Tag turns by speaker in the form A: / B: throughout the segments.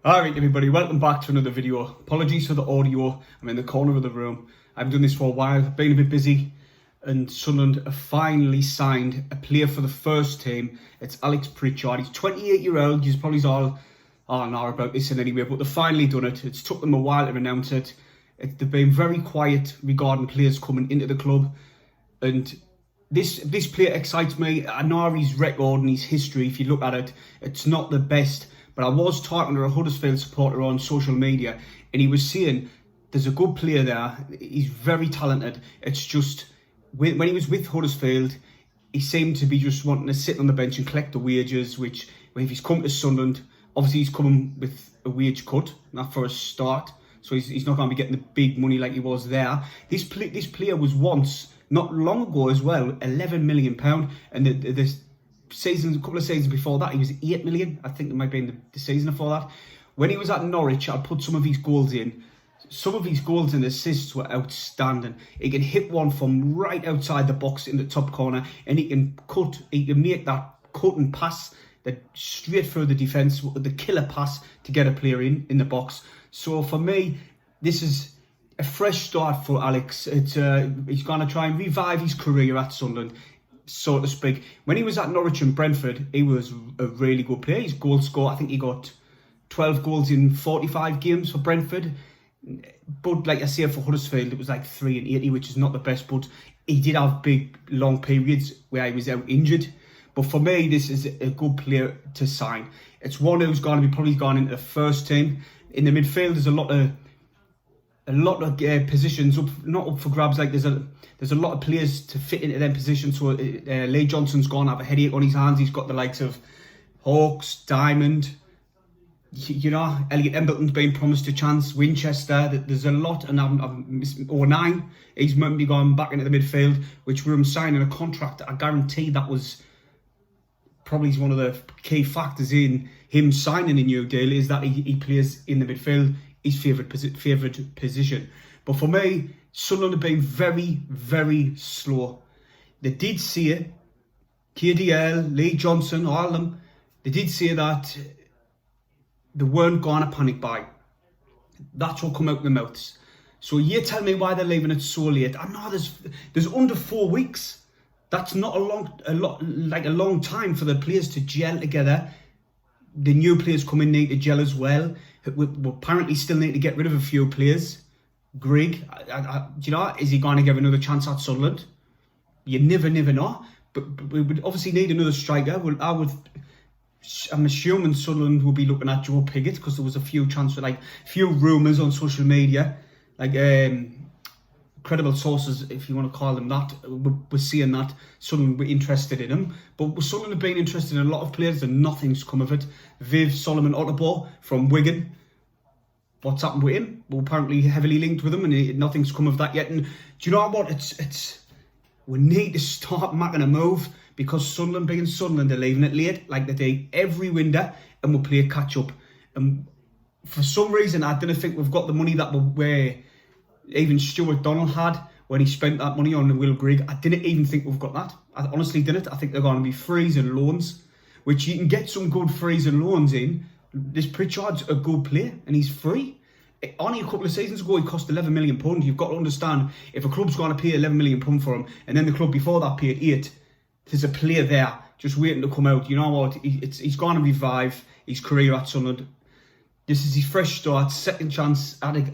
A: Alright everybody, welcome back to another video. Apologies for the audio, I'm in the corner of the room. I've done this for a while, been a bit busy, and Sunderland have finally signed a player for the first team. It's Alex Prichard. He's 28-year-old, he's probably all know about this in any way, but they've finally done it. It's took them a while to announce it. They've been very quiet regarding players coming into the club, and this player excites me. I know his record and his history, if you look at it, it's not the best. But I was talking to a Huddersfield supporter on social media, and he was saying there's a good player there. He's very talented. It's just when he was with Huddersfield, he seemed to be just wanting to sit on the bench and collect the wages. Which, if he's come to Sunderland, obviously he's coming with a wage cut, not for a start. So he's not going to be getting the big money like he was there. This player was once, not long ago as well, £11 million, and the seasons, a couple of seasons before that, he was 8 million. I think it might be in the season before that. When he was at Norwich, I put some of his goals in. Some of his goals and assists were outstanding. He can hit one from right outside the box in the top corner, and he can make that cut and pass that straight through the defence, the killer pass to get a player in the box. So for me, this is a fresh start for Alex. He's going to try and revive his career at Sunderland, so to speak. When he was at Norwich and Brentford, he was a really good player. His goal score, I think he got 12 goals in 45 games for Brentford. But like I say, for Huddersfield, it was like 3 and 80, which is not the best. But he did have big, long periods where he was out injured. But for me, this is a good player to sign. It's one who's going to be probably gone into the first team. In the midfield, there's a lot of positions not up for grabs. Like there's a lot of players to fit into them positions. So Lee Johnson's gone have a headache on his hands. He's got the likes of Hawks, Diamond, Elliot Embleton's been promised a chance. Winchester. There's a lot, and I've missed 09. He's meant to be going back into the midfield, which we're signing a contract. I guarantee that was probably one of the key factors in him signing a new deal, is that he plays in the midfield, his favourite position. But for me, Sunderland have been very, very slow. They did see it. KDL, Lee Johnson, all of them, they did say that they weren't going to panic buy. That's what come out of their mouths. So you tell me why they're leaving it so late. I know there's under 4 weeks. That's not a long time for the players to gel together. The new players come in need to gel as well. We apparently still need to get rid of a few players. Greg, is he going to give another chance at Sunderland? You never know. But we would obviously need another striker. I'm assuming Sunderland will be looking at Joe Pigott, because there was a few rumours on social media, credible sources, if you want to call them that, we're seeing that Sunderland were interested in him. But Sunderland have been interested in a lot of players and nothing's come of it. Viv Solomon Otterbo from Wigan, what's happened with him? Well, apparently heavily linked with him, and nothing's come of that yet. And do you know what? We need to start making a move, because Sunderland being Sunderland, they're leaving it late, like they do every window, and we'll play catch up. And for some reason, I didn't think we've got the money that we're even Stuart Donald had when he spent that money on Will Grigg. I didn't even think we've got that. I honestly didn't. I think they're going to be frees and loans, which you can get some good frees and loans in. This Pritchard's a good player, and he's free. Only a couple of seasons ago, he cost £11 million. You've got to understand, if a club's going to pay £11 million for him, and then the club before that paid 8, there's a player there just waiting to come out. You know what? He's going to revive his career at Sunderland. This is his fresh start, second chance at it.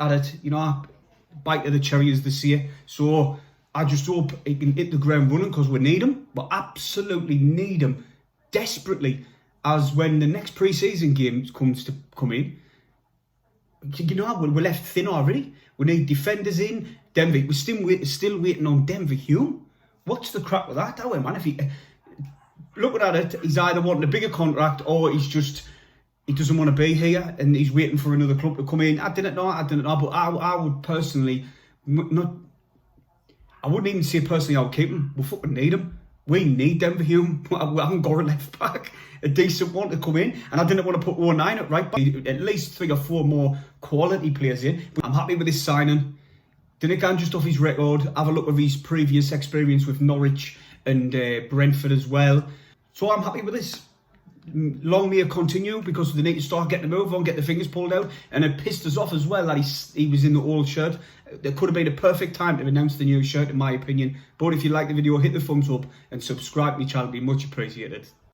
A: Bite of the cherry, as they say. So I just hope he can hit the ground running, because we need him. We absolutely need him desperately. As when the next pre-season game come in, we're left thin already. We need defenders in. Denver, we're still waiting on Denver Hume. What's the crap with that? Man, if he looking at it, he's either wanting a bigger contract, or he doesn't want to be here and he's waiting for another club to come in. I didn't know, but I would personally I wouldn't even say personally I would keep him. We fucking need him. We need Denver Hume. We haven't got a left back, a decent one to come in, and I didn't want to put 09 at right back. At least 3 or 4 more quality players in. But I'm happy with this signing. Didn't go just off his record. Have a look at his previous experience with Norwich and Brentford as well. So I'm happy with this. long may it continue, because they need to start getting the move on, get the fingers pulled out. And it pissed us off as well that he was in the old shirt. There could have been a perfect time to announce the new shirt, in my opinion. But if you like the video, hit the thumbs up and subscribe to my channel. It'd be much appreciated.